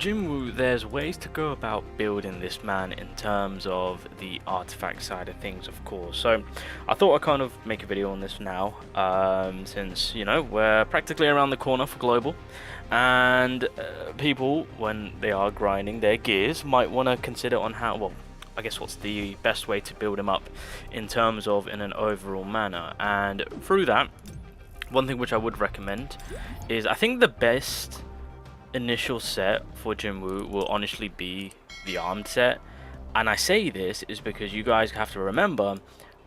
JINWOO, there's ways to go about building this man in terms of the artifact side of things, of course. So I thought I'd kind of make a video on this now, since, you know, we're practically around the corner for global, and people, when they are grinding their gears, might want to consider on how, well, I guess what's the best way to build him up in terms of in an overall manner. And through that, one thing which I would recommend is, I think the best initial set for JINWOO will honestly be the armed set. And I say this is because you guys have to remember,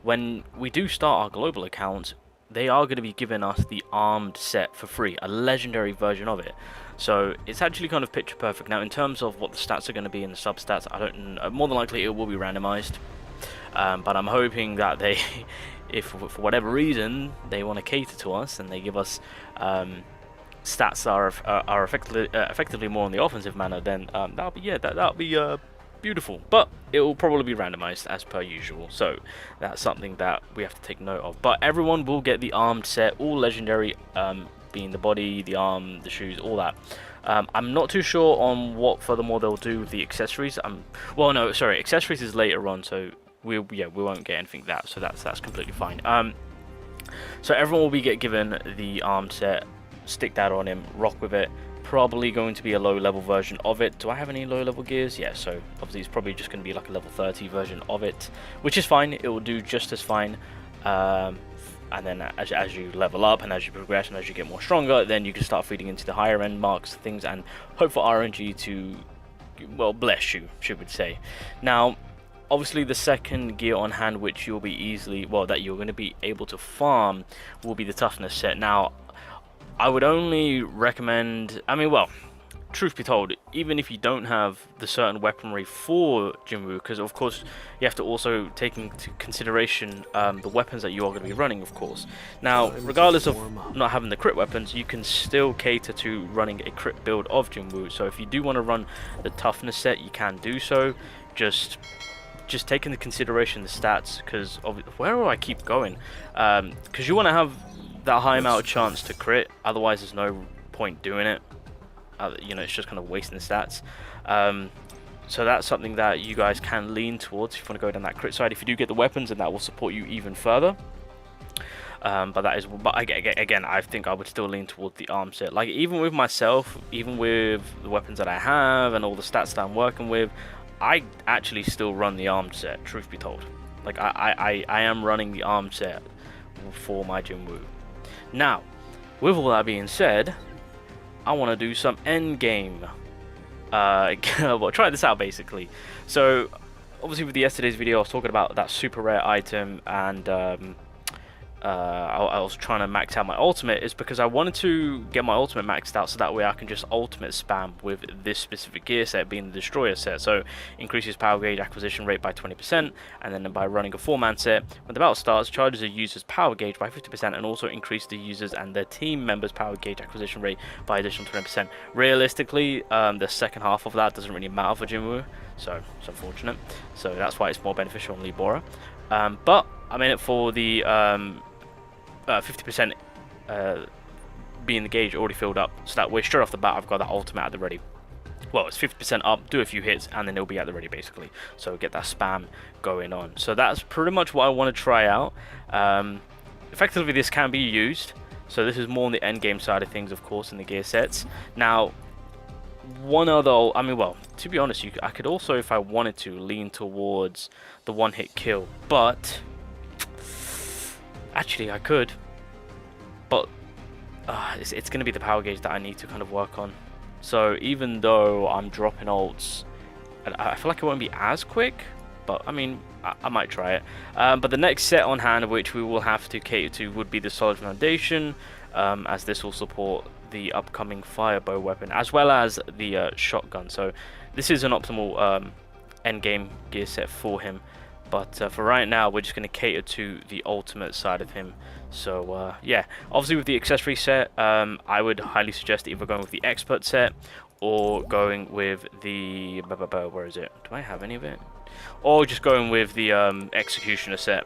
when we do start our global accounts, they are going to be giving us the armed set for free, a legendary version of it. So it's actually kind of picture perfect. Now in terms of what the stats are going to be in the substats, I don't know, more than likely it will be randomized, but I'm hoping that they if for whatever reason they want to cater to us and they give us stats that are effectively more on the offensive manner, then that'll be beautiful. But it will probably be randomized as per usual, so that's something that we have to take note of. But everyone will get the armed set, all legendary, being the body, the arm, the shoes, all that. I'm not too sure on what furthermore they'll do with the accessories. Well, no, sorry, accessories is later on, so we won't get anything that, so that's completely fine. So everyone will be given the armed set. Stick that on him, rock with it. Probably going to be a low level version of it. Do I have any low level gears? Yeah, so obviously it's probably just going to be like a level 30 version of it, which is fine. It will do just as fine. And then as you level up and as you progress and as you get more stronger, then you can start feeding into the higher end marks, things, and hope for RNG to, well, bless you, should we say. Now obviously the second gear on hand which you'll be easily, well, that you're going to be able to farm, will be the toughness set. Now I would only recommend, I mean, well, truth be told, even if you don't have the certain weaponry for JINWOO, because of course you have to also take into consideration the weapons that you are going to be running, of course. Now, regardless of not having the crit weapons, you can still cater to running a crit build of JINWOO. So if you do want to run the toughness set, you can do so. Just take into consideration the stats, because where do I keep going? Because you want to have that high amount of chance to crit, otherwise there's no point doing it. You know, it's just kind of wasting the stats. So that's something that you guys can lean towards if you want to go down that crit side. If you do get the weapons, and that will support you even further. But again, I think I would still lean towards the arm set. Like, even with myself, even with the weapons that I have and all the stats that I'm working with, I actually still run the armed set, truth be told. Like, I am running the armed set for my JINWOO. Now, with all that being said, I want to do some end game. Well, try this out basically. So, obviously with yesterday's video, I was talking about that super rare item, and I was trying to max out my ultimate, is because I wanted to get my ultimate maxed out so that way I can just ultimate spam with this specific gear set, being the destroyer set. So increases power gauge acquisition rate by 20%, and then by running a 4-man set, when the battle starts, charges a user's power gauge by 50%, and also increase the users and their team members power gauge acquisition rate by additional 20%. Realistically, the second half of that doesn't really matter for JINWOO, so it's unfortunate. So that's why it's more beneficial on Libora. But I'm in it for the 50% being the gauge already filled up, so that way straight off the bat I've got that ultimate at the ready. Well, it's 50% up, do a few hits, and then it'll be at the ready basically. So get that spam going on. So that's pretty much what I want to try out. Effectively, this can be used. So this is more on the end game side of things, of course, in the gear sets. Now, one other, I mean, well, to be honest, I could also, if I wanted to, lean towards the one-hit kill, but actually I could, but it's going to be the power gauge that I need to kind of work on. So even though I'm dropping ults, I feel like it won't be as quick, but I mean, I might try it. But the next set on hand, which we will have to cater to, would be the Solid Foundation, as this will support the upcoming firebow weapon as well as the shotgun. So this is an optimal end game gear set for him, but for right now we're just going to cater to the ultimate side of him. So yeah, obviously with the accessory set, I would highly suggest either going with the expert set or going with the where is it, do I have any of it, or just going with the executioner set.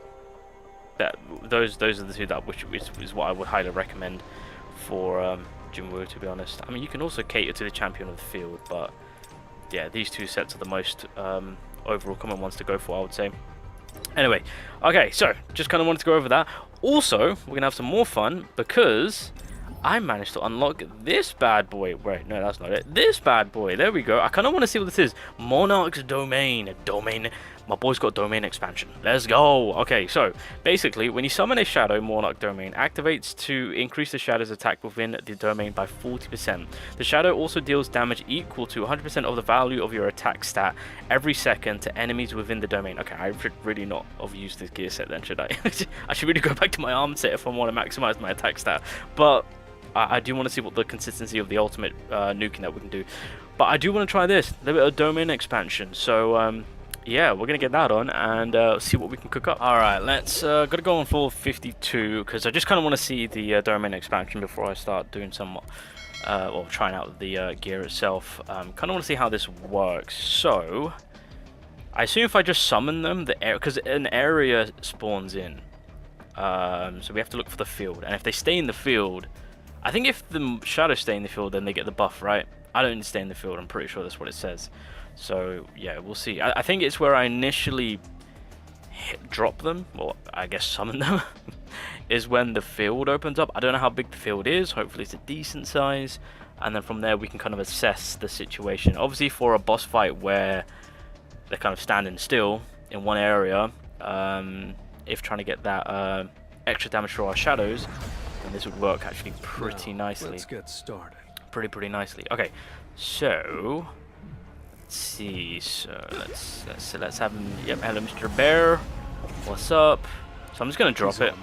That those are the two that which is what I would highly recommend for JINWOO, to be honest. I mean, you can also cater to the champion of the field, but yeah, these two sets are the most overall common ones to go for, I would say. Anyway, okay, so just kind of wanted to go over that. Also, we're gonna have some more fun because I managed to unlock this bad boy. Wait, no, that's not it. This bad boy. There we go. I kind of want to see what this is. Monarch's domain. My boy's got domain expansion. Let's go. Okay, so basically, when you summon a shadow, Monarch domain activates to increase the shadow's attack within the domain by 40%. The shadow also deals damage equal to 100% of the value of your attack stat every second to enemies within the domain. Okay, I should really not have used this gear set then, should I? I should really go back to my arm set if I want to maximize my attack stat. But I do want to see what the consistency of the ultimate nuking that we can do. But I do want to try this, a little bit of domain expansion. So yeah, we're gonna get that on and see what we can cook up. All right, let's gotta go on for 52 because I just kind of want to see the domain expansion before I start doing some or trying out the gear itself. Kind of want to see how this works. So I assume if I just summon them, the air, because an area spawns in, so we have to look for the field, and if they stay in the field, I think if the shadows stay in the field, then they get the buff, right? I don't stay in the field. I'm pretty sure that's what it says. So yeah, we'll see. I think it's where I initially drop them, or I guess summon them, is when the field opens up. I don't know how big the field is. Hopefully it's a decent size, and then from there we can kind of assess the situation. Obviously for a boss fight where they're kind of standing still in one area, if trying to get that extra damage for our shadows, then this would work actually pretty nicely. Let's get started. Pretty nicely. Okay, so let's see. So let's have him. Yep, hello, Mr. Bear. What's up? So I'm just gonna drop it.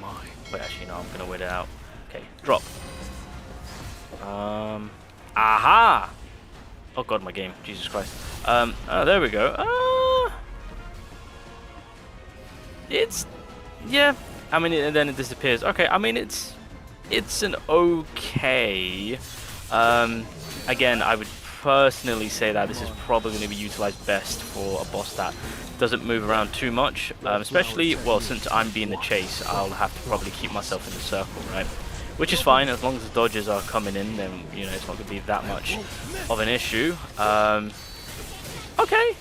Wait, actually no, I'm gonna wait it out. Okay, drop. Aha! Oh god, my game. Jesus Christ. Oh, there we go. It's, yeah. I mean, and then it disappears. Okay, I mean it's an okay. Again, I would personally say that this is probably going to be utilized best for a boss that doesn't move around too much, especially, well, since I'm being the chase, I'll have to probably keep myself in the circle, right? Which is fine, as long as the dodges are coming in, then, you know, it's not going to be that much of an issue. Okay,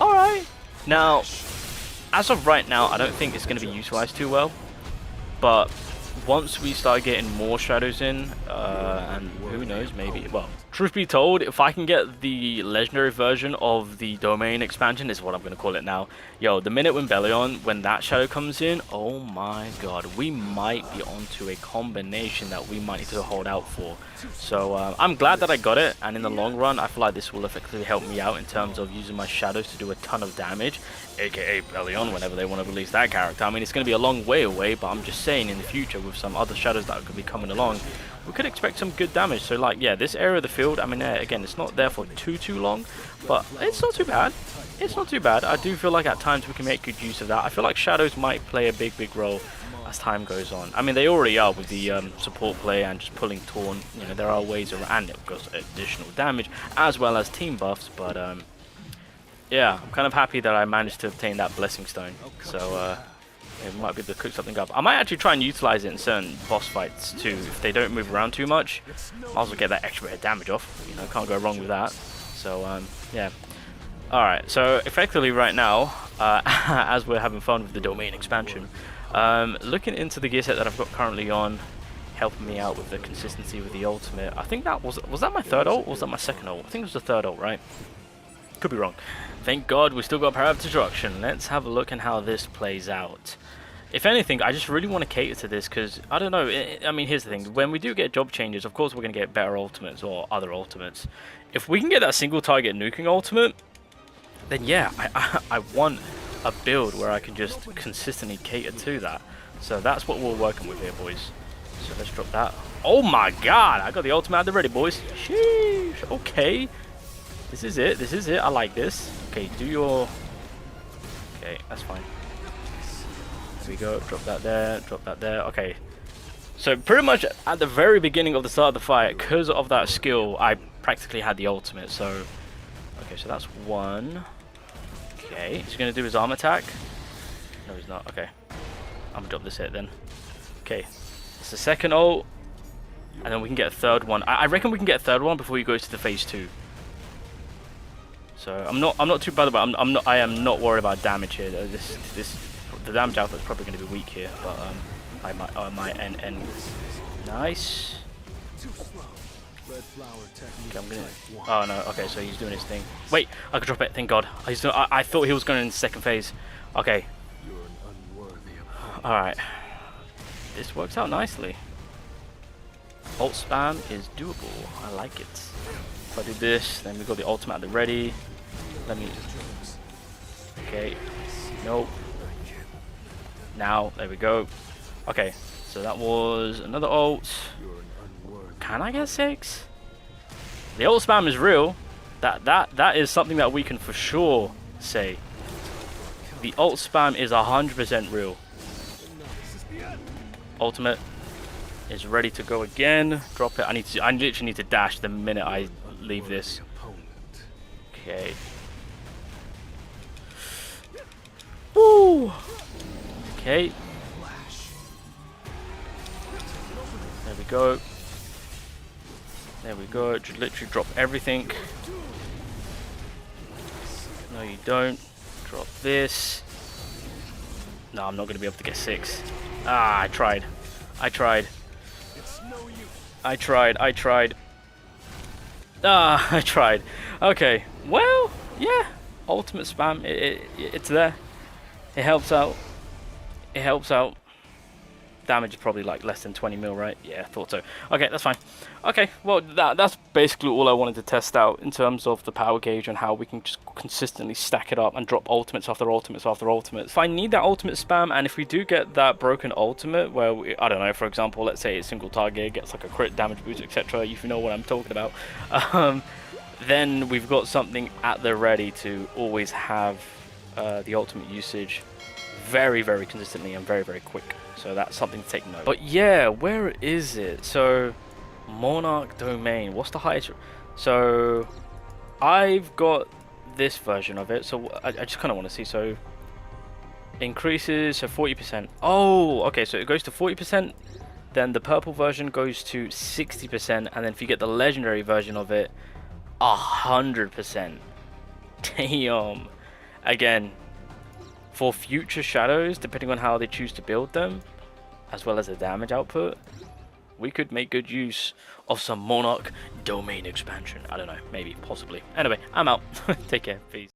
alright. Now, as of right now, I don't think it's going to be utilized too well, but once we start getting more shadows in, and who knows, maybe, well, truth be told, if I can get the legendary version of the domain expansion, is what I'm going to call it now. Yo, the minute when that shadow comes in, oh my god, we might be onto a combination that we might need to hold out for. So I'm glad that I got it, and in the long run, I feel like this will effectively help me out in terms of using my shadows to do a ton of damage, aka Belion, whenever they want to release that character. I mean, it's going to be a long way away, but I'm just saying in the future with some other shadows that could be coming along, we could expect some good damage. So like, yeah, this area of the field, I mean, again, it's not there for too long, but it's not too bad. It's not too bad. I do feel like at times we can make good use of that. I feel like shadows might play a big role as time goes on. I mean, they already are with the support play and just pulling Torn. You know, there are ways around, and it goes additional damage as well as team buffs. But yeah, I'm kind of happy that I managed to obtain that Blessing Stone. So it might be able to cook something up. I might actually try and utilize it in certain boss fights too. If they don't move around too much, might as well get that extra bit of damage off. You know, can't go wrong with that. So yeah. Alright, so effectively right now, as we're having fun with the domain expansion, looking into the gear set that I've got currently on, helping me out with the consistency with the ultimate. I think that was that my third ult or was that my second ult? I think it was the third ult, right? Could be wrong. Thank God we still got Power of Destruction. Let's have a look at how this plays out. If anything, I just really want to cater to this because, I don't know, I mean, here's the thing. When we do get job changes, of course we're going to get better ultimates or other ultimates. If we can get that single target nuking ultimate, then yeah, I want a build where I can just consistently cater to that. So that's what we're working with here, boys. So let's drop that. Oh my god, I got the ultimate at the ready, boys. Sheesh, okay. This is it, this is it, I like this. Okay, do your... Okay, that's fine. There we go, drop that there, okay. So pretty much at the very beginning of the start of the fight, because of that skill, I practically had the ultimate, so... Okay, so that's one. Okay, he's going to do his arm attack. No, he's not, okay. I'm going to drop this hit then. Okay, it's the second ult, and then we can get a third one. I reckon we can get a third one before he goes to the phase 2. So I'm not too bad about. I am not worried about damage here. The damage output is probably going to be weak here, but I might end. Nice. Okay, I'm gonna. Oh no. Okay, so he's doing his thing. Wait, I could drop it. Thank God. I thought he was going in the second phase. Okay. All right. This works out nicely. Ult spam is doable. I like it. If I do this, then we got the ultimate at the ready. Let me. Okay. Nope. Now, there we go. Okay, so that was another ult. Can I get 6? The ult spam is real. That is something that we can for sure say. The ult spam is 100% real. Ultimate is ready to go again. Drop it. I literally need to dash the minute I leave this. Okay. Woo! Okay. There we go. There we go. Just literally drop everything. No, you don't. Drop this. No, I'm not going to be able to get 6. Ah, I tried. I tried. I tried. Ah, I tried. Okay. Well, yeah. Ultimate spam. It's there. It helps out. It helps out. Damage is probably like less than 20 mil, right? Yeah, I thought so. Okay, that's fine. Okay, well, that's basically all I wanted to test out in terms of the power gauge and how we can just consistently stack it up and drop ultimates after ultimates after ultimates. If I need that ultimate spam, and if we do get that broken ultimate, where I don't know, for example, let's say it's single target, gets like a crit damage boost, etc., if you know what I'm talking about, then we've got something at the ready to always have the ultimate usage very, very consistently and very, very quick. So that's something to take note. But yeah, where is it? So Monarch domain, what's the highest? So I've got this version of it, so I just kind of want to see. So increases, so 40%. Oh, okay, so it goes to 40%, then the purple version goes to 60%, and then if you get the legendary version of it, 100%. Damn. Again, for future shadows, depending on how they choose to build them, as well as the damage output, we could make good use of some Monarch domain expansion. I don't know, maybe, possibly. Anyway, I'm out. Take care, peace.